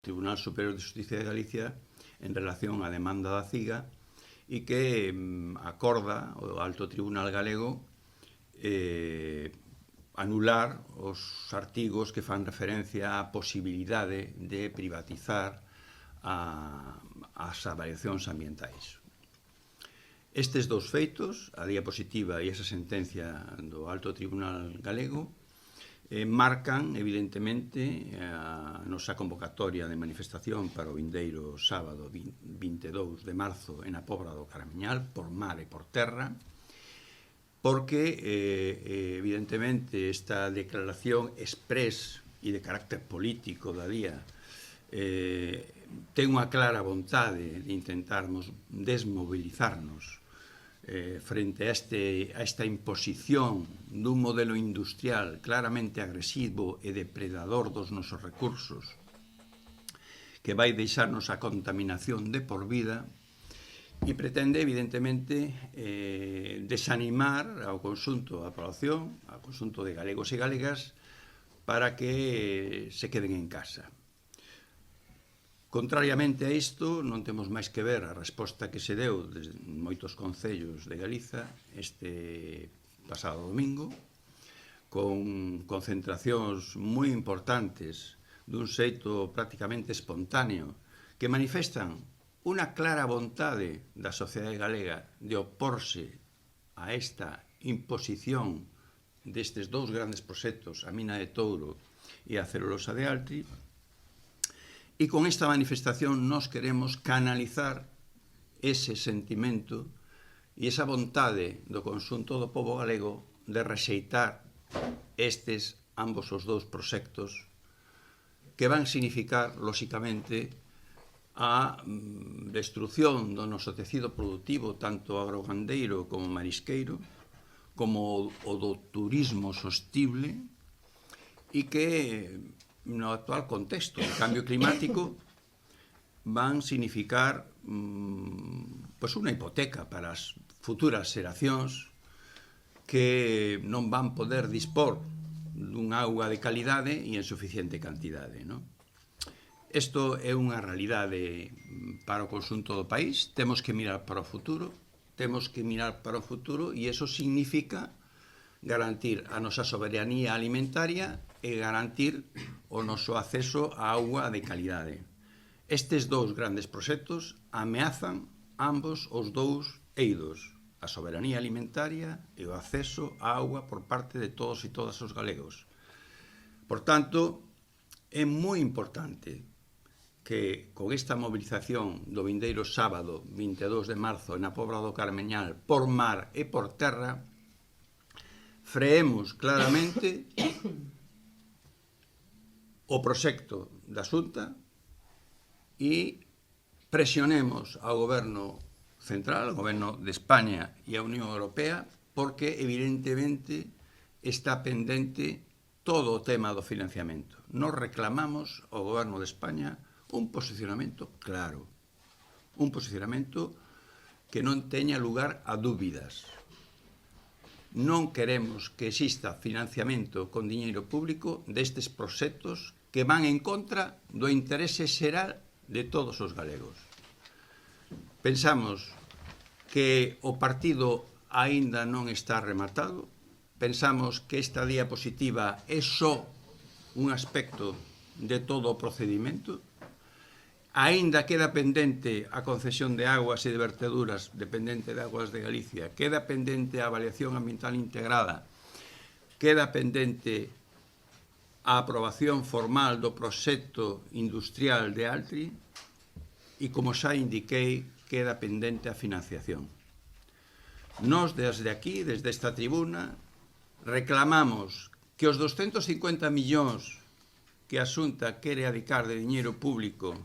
Tribunal Superior de Justicia de Galicia en relación á demanda da CIGA e que acorda o Alto Tribunal Galego anular os artigos que fan referencia á posibilidade de privatizar as avaliacións ambientais. Estes dous feitos, a diapositiva e esa sentencia do Alto Tribunal Galego, marcan, evidentemente, a nosa convocatoria de manifestación para o vindeiro sábado 22 de marzo na Pobra do Caramiñal, por mar e por terra, porque, evidentemente, esta declaración exprés e de carácter político da día ten unha clara vontade de intentarmos desmobilizarnos frente a esta imposición dun modelo industrial claramente agresivo e depredador dos nosos recursos, que vai deixarnos a contaminación de por vida e pretende, evidentemente, desanimar ao conxunto da población, ao conxunto de galegos e galegas, para que se queden en casa. Contrariamente a isto, non temos máis que ver a resposta que se deu desde moitos concellos de Galiza este pasado domingo, con concentracións moi importantes dun xeito prácticamente espontáneo que manifestan unha clara vontade da sociedade galega de oporse a esta imposición destes dous grandes proxectos, a mina de Touro e a celulosa de Altri. E con esta manifestación nos queremos canalizar ese sentimento e esa vontade do conxunto do pobo galego de rexeitar ambos os dous proxectos que van significar, lóxicamente, a destrucción do noso tecido productivo, tanto agrogandeiro como marisqueiro, como o do turismo sostible, e que no actual contexto de cambio climático van significar unha hipoteca para as futuras xeracións que non van poder dispor dun auga de calidade e en suficiente cantidade. Isto é unha realidade para o conxunto do país. Temos que mirar para o futuro, e iso significa garantir a nosa soberanía alimentaria e garantir o noso acceso a auga de calidade. Estes dous grandes proxectos ameazan ambos os dous eidos, a soberanía alimentaria e o acceso a auga por parte de todos e todas os galegos. Por tanto, é moi importante que con esta movilización do vindeiro sábado 22 de marzo na Pobra do Caramiñal por mar e por terra freemos claramente o proxecto da Xunta e presionemos ao Goberno Central, ao Goberno de España e á Unión Europea, porque evidentemente está pendente todo o tema do financiamento. Nos reclamamos ao Goberno de España un posicionamento claro, un posicionamento que non teña lugar a dúbidas. Non queremos que exista financiamento con diñeiro público destes proxectos que van en contra do interese xeral de todos os galegos. Pensamos que o partido aínda non está rematado, pensamos que esta diapositiva é só un aspecto de todo o procedimento, aínda queda pendente a concesión de aguas e de verteduras dependente de Aguas de Galicia, queda pendente a avaliación ambiental integrada, queda pendente a aprobación formal do proxecto industrial de Altri e, como xa indiquei, queda pendente a financiación. Nós, desde aquí, desde esta tribuna, reclamamos que os 250 millóns que a Xunta quere adicar de diñeiro público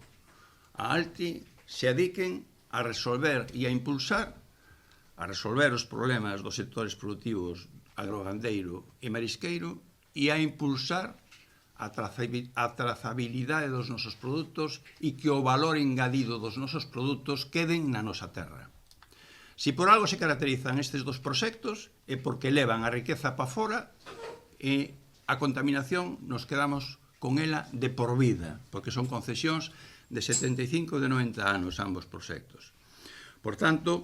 a Altri se adiquen a resolver e a impulsar a resolver os problemas dos sectores productivos agrogandeiro e marisqueiro e a impulsar a trazabilidade dos nosos produtos e que o valor engadido dos nosos produtos queden na nosa terra. Se por algo se caracterizan estes dos proxectos é porque levan a riqueza para fora e a contaminación nos quedamos con ela de por vida, porque son concesións de 75 e de 90 anos ambos proxectos. Por tanto,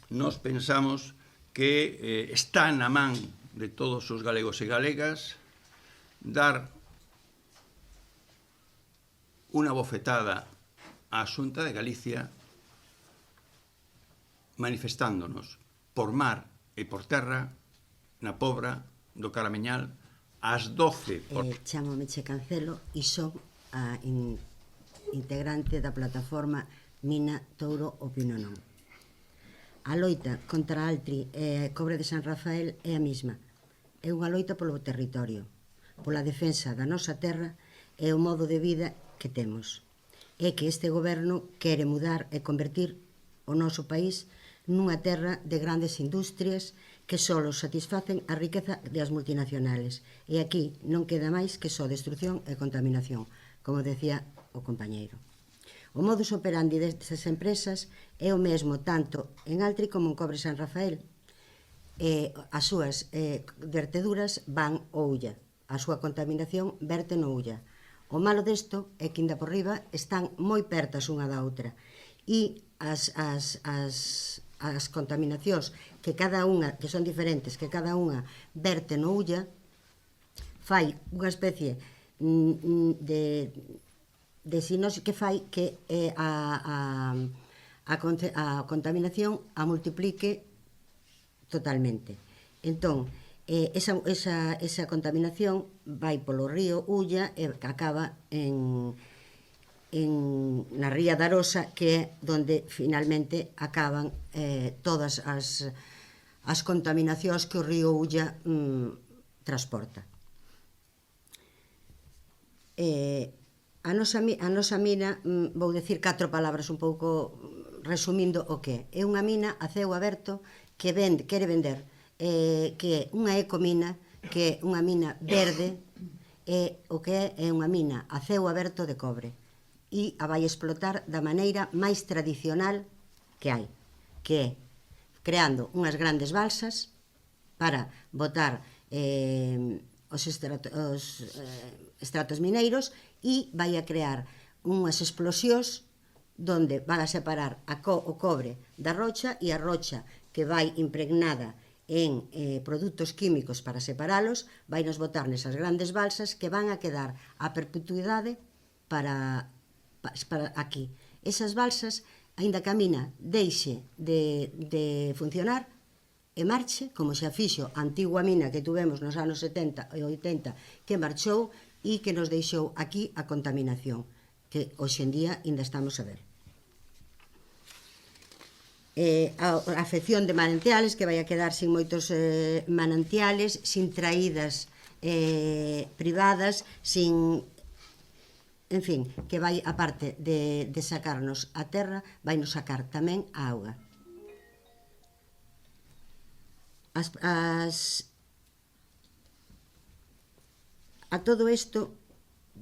nos pensamos que está na man de todos os galegos e galegas dar unha bofetada á Xunta de Galicia manifestándonos por mar e por terra na Pobra do Caramiñal ás 12. Chámome Che Cancelo e son a integrante da plataforma Mina Touro Opino Non. A loita contra Altri e Cobre de San Rafael é a mesma. É unha loita polo territorio, pola defensa da nosa terra e o modo de vida que temos. É que este goberno quere mudar e convertir o noso país nunha terra de grandes industrias que só satisfacen a riqueza das multinacionales. E aquí non queda máis que só destrucción e contaminación, como decía o compañeiro. O modus operandi destas empresas é o mesmo tanto en Altri como en Cobre San Rafael. As súas verteduras van ao Ulla, a súa contaminación verte no Ulla. O malo desto é que, inda por riba, están moi pertas unha da outra e as contaminacións que cada unha, que son diferentes, que cada unha verte no Ulla, fai unha especie de sinose que fai que a contaminación a multiplique totalmente. Entón, esa contaminación vai polo río Ulla e acaba na ría da Arosa, que é onde finalmente acaban todas as contaminacións que o río Ulla transporta. A nosa mina, vou dicir 4 palabras un pouco resumindo o que é. É unha mina a ceo aberto que quere vender, que é unha ecomina, que é unha mina verde, e o que é unha mina a ceo aberto de cobre. E a vai explotar da maneira máis tradicional que hai, que é creando unhas grandes balsas para botar os estratos mineiros e vai a crear unhas explosións donde van a separar o cobre da rocha e a rocha que vai impregnada en produtos químicos para separalos, vai nos botar nesas grandes balsas que van a quedar a perpetuidade para aquí. Esas balsas, aínda que a mina deixe de funcionar e marche, como xa fixo a antigua mina que tuvemos nos anos 70 e 80, que marchou e que nos deixou aquí a contaminación, que hoxe en día ainda estamos a ver. A afección de manantiales, que vai a quedar sin moitos manantiales, sin traídas privadas, sin... En fin, que vai, aparte de sacarnos a terra, vai nos sacar tamén a auga. A todo isto,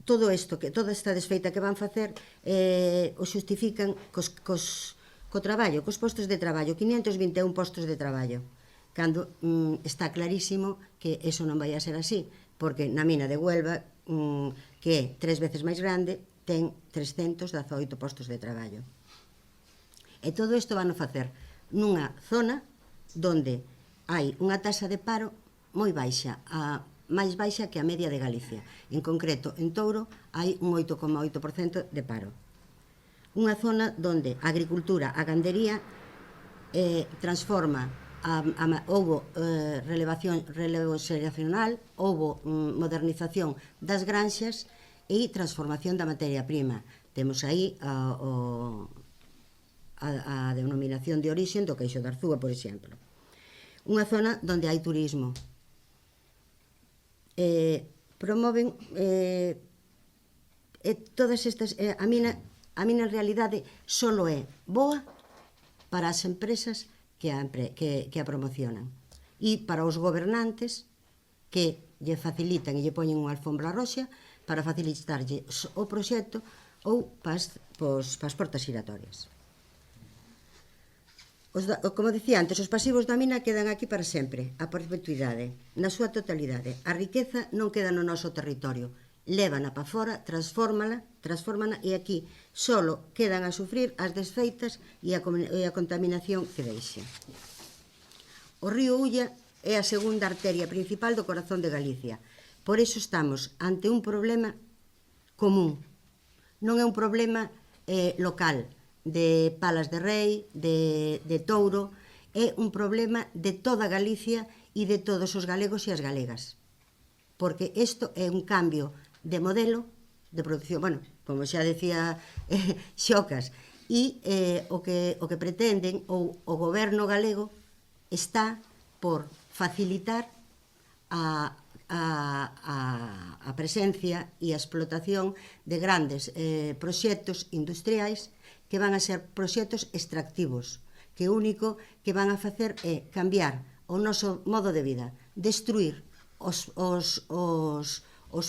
toda esta desfeita que van facer, o xustifican co traballo, cos postos de traballo, 521 postos de traballo, cando está clarísimo que eso non vai a ser así, porque na mina de Huelva, que é 3 veces máis grande, ten 318 postos de traballo. E todo isto van a facer nunha zona onde hai unha taxa de paro moi baixa, máis baixa que a media de Galicia. En concreto, en Touro hai un 8,8% de paro. Unha zona onde a agricultura, a gandería transforma, houbo relevo xeracional, houbo modernización das granxas e transformación da materia prima. Temos aí a denominación de orixen do queixo de Arzúa, por exemplo. Unha zona onde hai turismo. Promoven todas estas... A mina en realidade só é boa para as empresas que a promocionan e para os gobernantes que lle facilitan e lle poñen unha alfombra roxa para facilitarlle o proxecto ou para as portas giratorias. Como dicía antes, os pasivos da mina quedan aquí para sempre, a perpetuidade, na súa totalidade. A riqueza non queda no noso territorio, lévana para fora, transfórmana e aquí solo quedan a sufrir as desfeitas e a contaminación que deixa. O río Ulla é a segunda arteria principal do corazón de Galicia. Por iso estamos ante un problema común. Non é un problema local, de Palas de Rei, de Touro, é un problema de toda Galicia e de todos os galegos e as galegas. Porque isto é un cambio de modelo de producción, bueno, como xa decía Xocas, e o que pretenden, ou o goberno galego está por facilitar a presencia e a explotación de grandes proxectos industriais que van a ser proxectos extractivos, que o único que van a facer é cambiar o noso modo de vida, destruir os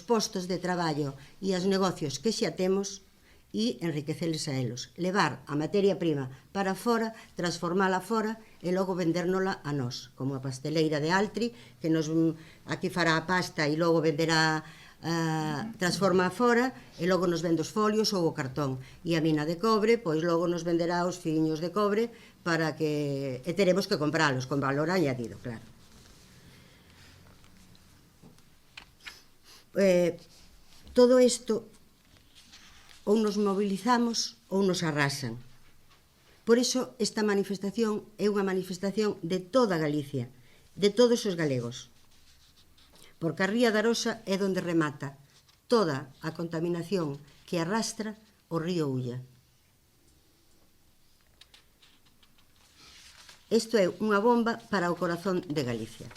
postos de traballo e os negocios que xa temos e enriqueceles a elos. Levar a materia prima para fora, transformala fora e logo vendérnola a nós, como a pasteleira de Altri, que aquí fará a pasta e logo venderá, transforma fora e logo nos vende os folios ou o cartón. E a mina de cobre, pois logo nos venderá os fiños de cobre para que... e teremos que compralos con valor añadido, claro. Todo isto ou nos mobilizamos ou nos arrasan. Por iso esta manifestación é unha manifestación de toda Galicia, de todos os galegos. Porque a Ría da Arosa é onde remata toda a contaminación que arrastra o río Ulla. Isto é unha bomba para o corazón de Galicia.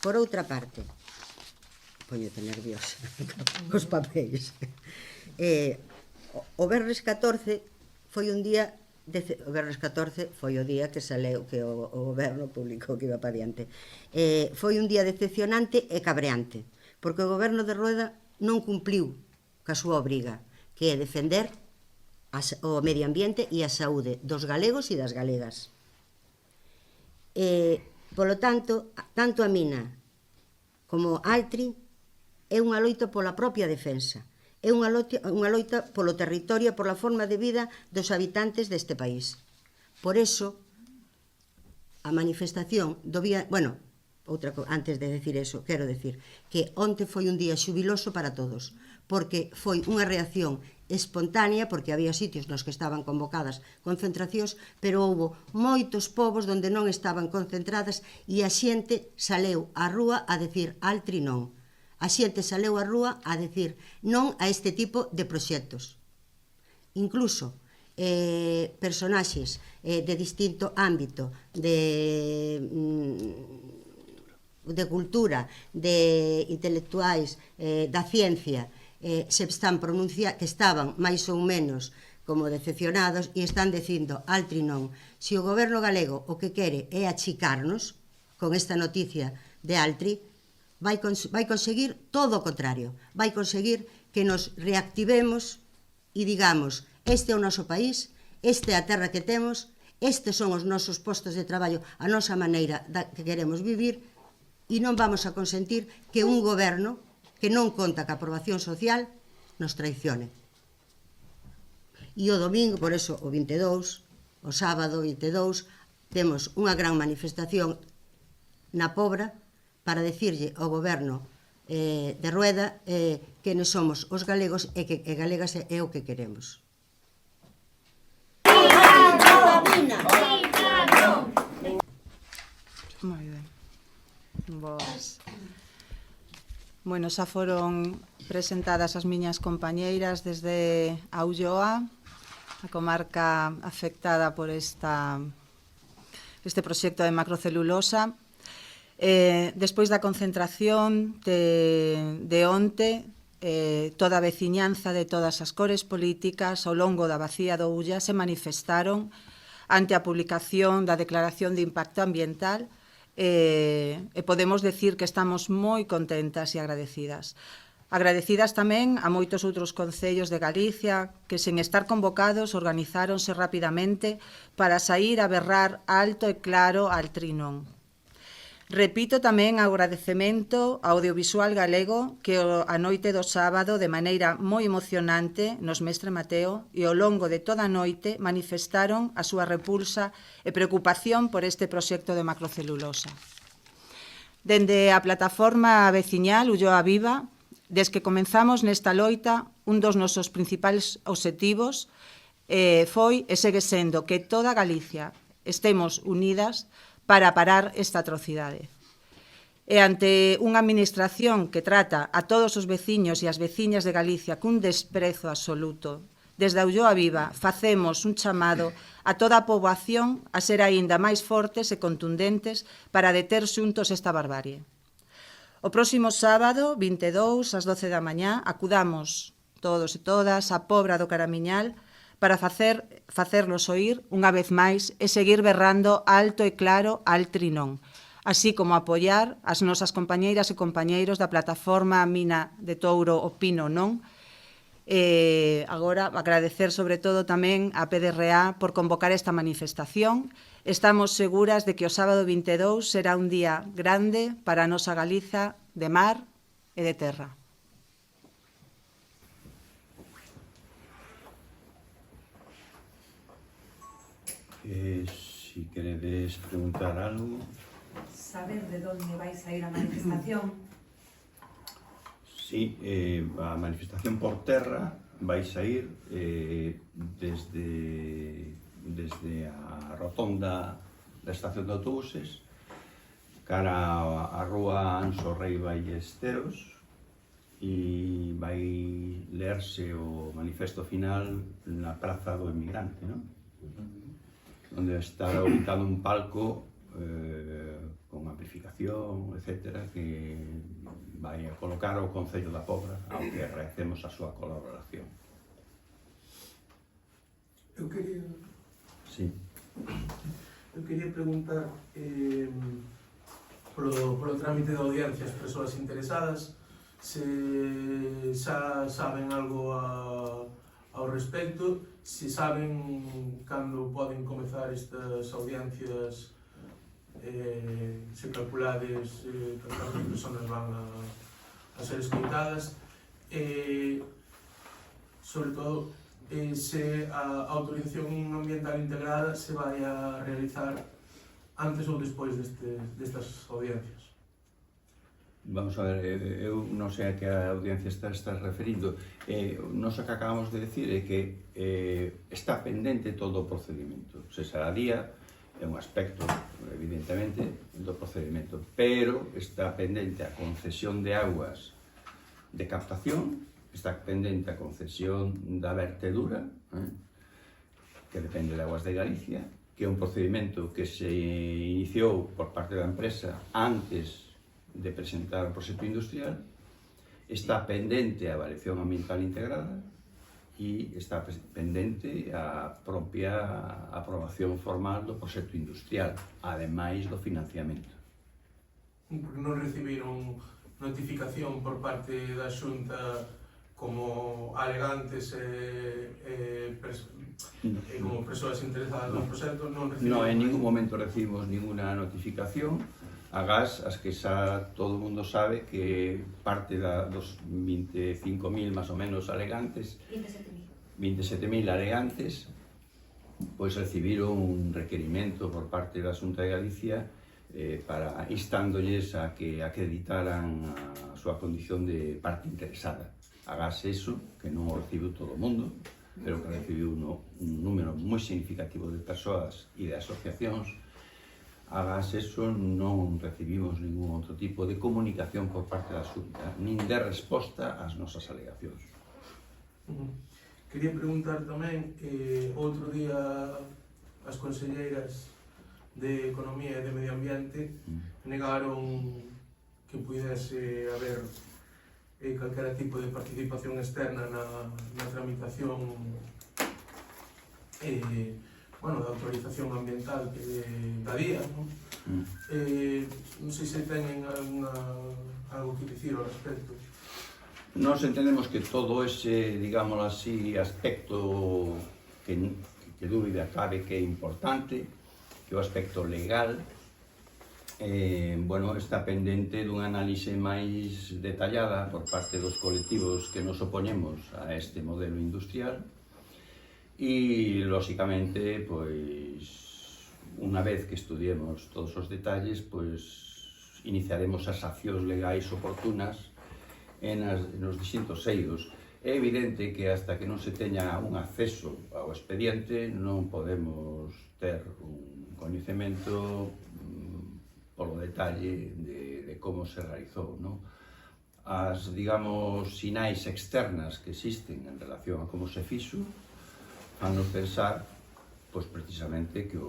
Por outra parte, poñete nerviosa cos papéis. O Venres 14 foi un día... O Venres 14 foi o día que saleu, que o goberno publicou que iba para diante. Foi un día decepcionante e cabreante, porque o goberno de Rueda non cumpliu ca súa obriga, que é defender o medio ambiente e a saúde dos galegos e das galegas. Polo tanto, tanto a mina como Altri é unha loita pola propia defensa. É unha loita polo territorio e pola forma de vida dos habitantes deste país. Por eso, a manifestación do día... Bueno, antes de decir eso, quero decir que onte foi un día xubiloso para todos, porque foi unha reacción espontánea, porque había sitios nos que estaban convocadas concentracións, pero houbo moitos povos onde non estaban concentradas e a xente saleu á rúa a decir Altri non. A xente saleu á rúa a decir non a este tipo de proxectos. Incluso personaxes de distinto ámbito, de cultura, de intelectuais, da ciencia, se están pronunciando, que estaban máis ou menos como decepcionados e están dicindo Altri non. Se o goberno galego o que quere é achicarnos con esta noticia de Altri, vai conseguir todo o contrario, vai conseguir que nos reactivemos e digamos, este é o noso país, esta é a terra que temos, estes son os nosos postos de traballo, a nosa maneira que queremos vivir e non vamos a consentir que un goberno que non conta ca aprobación social nos traicione. E o domingo, por eso o 22, o sábado 22, temos unha gran manifestación na Pobra para decirlle ao goberno de Rueda que nos somos os galegos e que galegas é o que queremos. Moi ben. Boas. Bueno, xa foron presentadas as miñas compañeiras desde a Ulloa, a comarca afectada por este proxecto de macrocelulosa. Despois da concentración de onte, toda a veciñanza de todas as cores políticas ao longo da bacía do Ulla se manifestaron ante a publicación da Declaración de Impacto Ambiental e podemos decir que estamos moi contentas e agradecidas. Agradecidas tamén a moitos outros concellos de Galicia que, sen estar convocados, organizáronse rapidamente para saír a berrar alto e claro Altri non. Repito tamén o agradecemento ao audiovisual galego que a noite do sábado, de maneira moi emocionante, nos Mestre Mateo e ao longo de toda a noite manifestaron a súa repulsa e preocupación por este proxecto de macrocelulosa. Dende a plataforma veciñal Ulloa Viva, desde que comenzamos nesta loita, un dos nosos principais obxectivos foi e segue sendo que toda Galicia estemos unidas para parar esta atrocidade. E ante unha administración que trata a todos os veciños e as veciñas de Galicia cun desprezo absoluto, desde a Ulloa Viva facemos un chamado a toda a poboación a ser aínda máis fortes e contundentes para deter xuntos esta barbarie. O próximo sábado, 22, ás 12 da mañá, acudamos todos e todas á Pobra do Caramiñal para facerlos oír unha vez máis e seguir berrando alto e claro altri non, así como apoiar as nosas compañeiras e compañeiros da plataforma Mina de Touro Opino Non. Agora, agradecer sobre todo tamén a PDRA por convocar esta manifestación. Estamos seguras de que o sábado 22 será un día grande para a nosa Galiza de mar e de terra. Si queredes preguntar algo... Saber de onde vai sair a manifestación? Sí, a manifestación por terra vai sair desde a rotonda da estación de autobuses cara a rúa Anso Rei Ballesteros e vai lerse o manifesto final na Praza do Emigrante, non? Onde estará ubicado un palco con amplificación, etc., que vai a colocar o Concello da Pobra, ao que agradecemos a súa colaboración. Eu quería... Sí. Eu quería preguntar polo trámite de audiencia as persoas interesadas se xa saben algo ao respecto, se saben cando poden comezar estas audiencias, se calculades cantas persoas van a ser escoitadas, sobre todo se a autorización ambiental integrada se vai a realizar antes ou despois destas audiencias. Vamos a ver, eu non sei a que a audiencia estás referindo. Nos que acabamos de decir é que está pendente todo o procedimento. Se será día, é un aspecto, evidentemente, do procedimento, pero está pendente a concesión de aguas de captación, está pendente a concesión da vertedura, que depende de Aguas de Galicia, que é un procedimento que se iniciou por parte da empresa antes de presentar o proxecto industrial, está pendente a avaliación ambiental integrada e está pendente a propia aprobación formal do proxecto industrial, ademais do financiamento. Porque non recibiron notificación por parte da Xunta como alegantes como persoas interesadas no proxecto, non recibiron... Non, en ningún momento recibimos ninguna notificación. Agás, as que xa todo o mundo sabe que parte dos 25.000 máis ou menos alegantes, 27.000 alegantes, pois recibiron un requerimento por parte da Xunta de Galicia para instándoles a que acreditaran a súa condición de parte interesada. Agás eso, que non o recibiu todo o mundo, pero que recibiu un número moi significativo de persoas e de asociacións. Agás eso, non recibimos ningún outro tipo de comunicación por parte da Xunta, nin de resposta ás nosas alegacións. Quería preguntar tamén, outro día as conselleiras de Economía e de Medio Ambiente negaron que pudese haber calquera tipo de participación externa na tramitación da autorización ambiental da día, non? Non sei se teñen algo que dicir ao respecto. Nos entendemos que todo ese, digámoslo así, aspecto que dúbida cabe que é importante, que é o aspecto legal, bueno, está pendente dunha análise máis detallada por parte dos colectivos que nos opoñemos a este modelo industrial e, lóxicamente, pois, unha vez que estudiemos todos os detalles, pois, iniciaremos as accións legais oportunas nos distintos eidos. É evidente que hasta que non se teña un acceso ao expediente non podemos ter un coñecemento polo detalle de como se realizou, non? As, digamos, sinais externas que existen en relación a como se fixo fannos pensar, pois, precisamente, que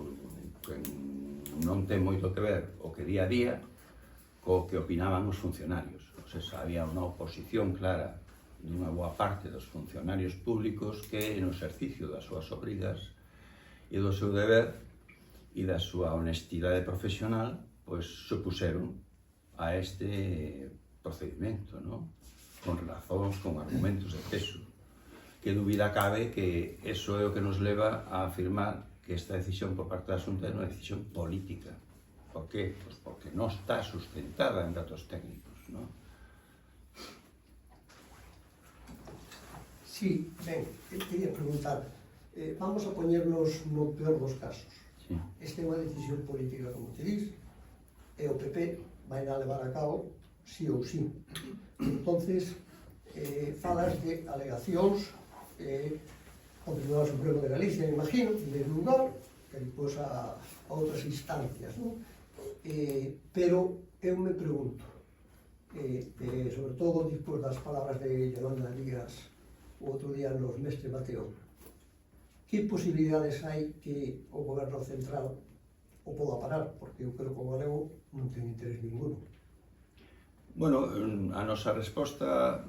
non ten moito que ver o que día a día co que opinaban os funcionarios. O sea, había unha oposición clara dunha boa parte dos funcionarios públicos que, no exercicio das súas obrigas e do seu deber e da súa honestidade profesional, pois supuseron a este procedimento, non? Con razóns, con argumentos de peso. Que dúbida cabe que eso é o que nos leva a afirmar que esta decisión por parte da Xunta é unha decisión política. Por qué? Pois porque non está sustentada en datos técnicos, non? Sí, ben, quería preguntar, vamos a poñernos no peor dos casos. Sí. Esta é unha decisión política, como te dis, e o PP vai a levar a cabo sí ou sí. Entonces, falas de alegacións ao Tribunal Supremo de Galicia, imagino, en primeiro lugar, que depois a outras instancias, non? Pero eu me pregunto, sobre todo despois das palabras de Yolanda Díaz o outro día nos Mestre Mateo, que posibilidades hai que o Goberno Central o poda parar? Porque eu creo que o galego non ten interés ninguno. Bueno, a nosa resposta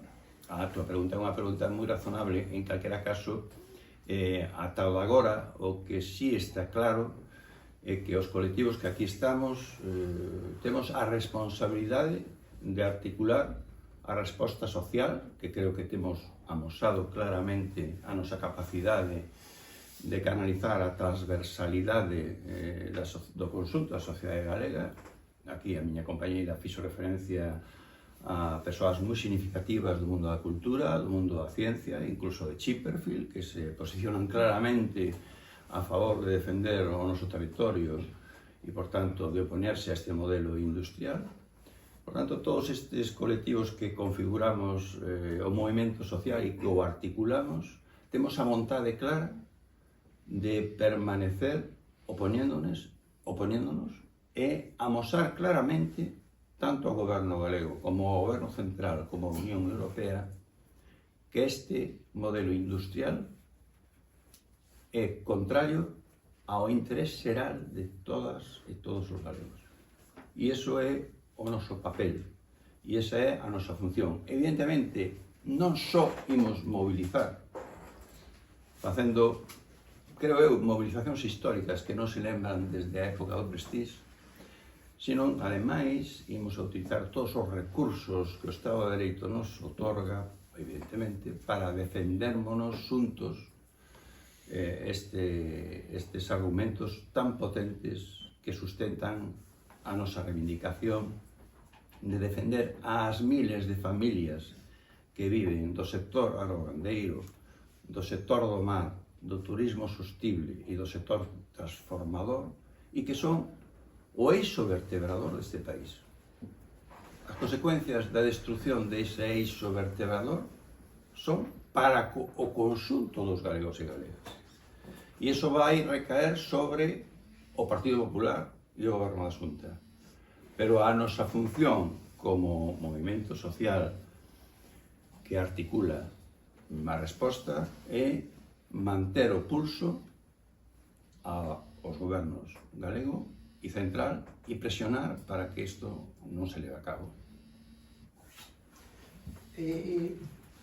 a túa pregunta é unha pregunta moi razonable. En calquera caso, ata o de agora, o que sí está claro é que os colectivos que aquí estamos temos a responsabilidade de articular a resposta social, que creo que temos amosado claramente a nosa capacidade de canalizar a transversalidade do conxunto da sociedade galega. Aquí a miña compañeira fixo referencia a persoas moi significativas do mundo da cultura, do mundo da ciencia, incluso de Chipperfield, que se posicionan claramente a favor de defender o noso territorio e, por tanto, de opoñerse a este modelo industrial. Por tanto, todos estes colectivos que configuramos o movimento social e que o articulamos, temos a vontade clara de permanecer opoñéndonos e amosar claramente tanto ao goberno galego como ao goberno central como a Unión Europea que este modelo industrial é contrario ao interés xeral de todas e todos os galegos. E iso é o noso papel e esa é a nosa función. Evidentemente, non só imos mobilizar facendo, creo eu, movilizacións históricas que non se lembran desde a época do Prestige, senón, ademais, imos a utilizar todos os recursos que o Estado de Dereito nos otorga, evidentemente, para defendermonos xuntos estes argumentos tan potentes que sustentan a nosa reivindicación de defender ás miles de familias que viven do sector agrogandeiro, do sector do mar, do turismo sostible e do sector transformador e que son o eixo vertebrador deste país. As consecuencias da destrucción dese eixo vertebrador son para o conxunto dos galegos e galegas. E iso vai recaer sobre o Partido Popular e o Goberno da Xunta. Pero a nosa función como movimento social que articula a resposta é manter o pulso aos gobernos galego e central e presionar para que isto non se leve a cabo.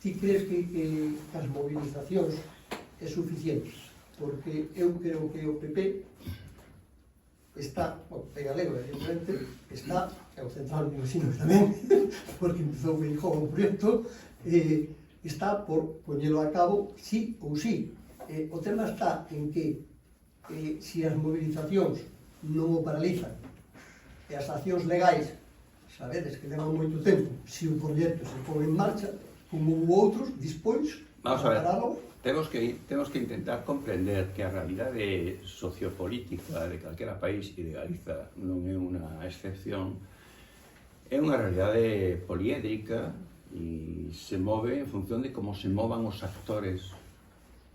Ti crees que as movilizacións é suficientes? Porque eu creo que o PP está, é galego, evidentemente, está, e o central me imagino tamén, porque empezou o Feijóo o proxecto, está por poñelo a cabo sí ou sí. O tema está en que se as movilizacións non o paralizan E as accións legais, sabedes que levan moito tempo, se o proxecto se pon en marcha, como hubo outros, dispois, Vamos a ver, paralo. temos que intentar comprender que a realidade sociopolítica de calquera país e de Galiza non é unha excepción, é unha realidade poliédrica e se move en función de como se movan os actores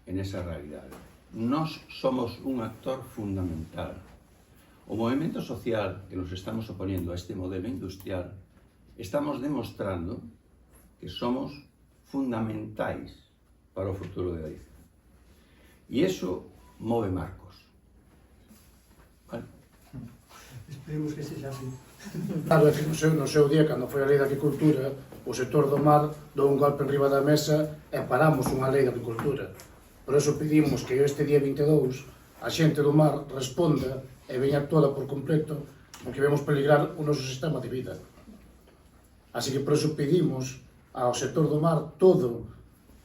en esa realidade. Nós somos un actor fundamental. O movimento social que nos estamos oponiendo a este modelo industrial, estamos demostrando que somos fundamentais para o futuro de Galicia. E iso move marcos. Vale? Esperemos que sexa así. Claro, é que no seu día, cando foi a lei de agricultura, o sector do mar dou un golpe en riba da mesa e paramos unha lei de agricultura. Por eso pedimos que este día 22 a xente do mar responda e veña toda por completo, porque vemos peligrar o noso sistema de vida. Así que por eso pedimos ao sector do mar todo,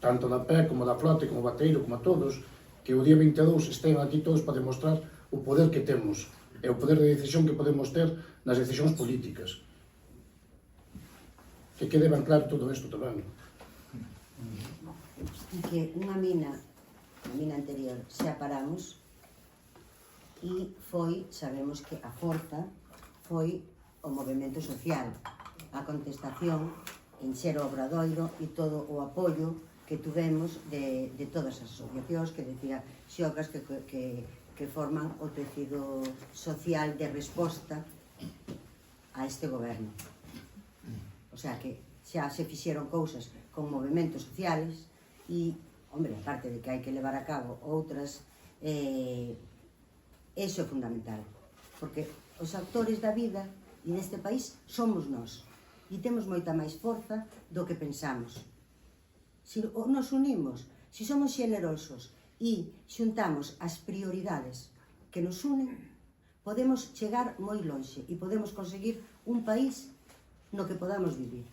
tanto da PE como da flote, como bateiro, como a todos, que o día 22 estén aquí todos para demostrar o poder que temos e o poder de decisión que podemos ter nas decisións políticas. Que quede ben claro todo isto tamén. E que unha mina, a mina anterior, se a paramos, e foi, sabemos que a forza foi o movimento social, a contestación, encher o obradoiro e todo o apoio que tuvemos de todas as asociacións que decía xogras que forman o tecido social de resposta a este goberno. O sea que xa se fixeron cousas con movimentos sociales e, hombre, aparte de que hai que levar a cabo outras, eso é fundamental, porque os actores da vida e neste país somos nós e temos moita máis forza do que pensamos. Se nos unimos, se somos xenerosos e xuntamos as prioridades que nos unen, podemos chegar moi lonxe e podemos conseguir un país no que podamos vivir.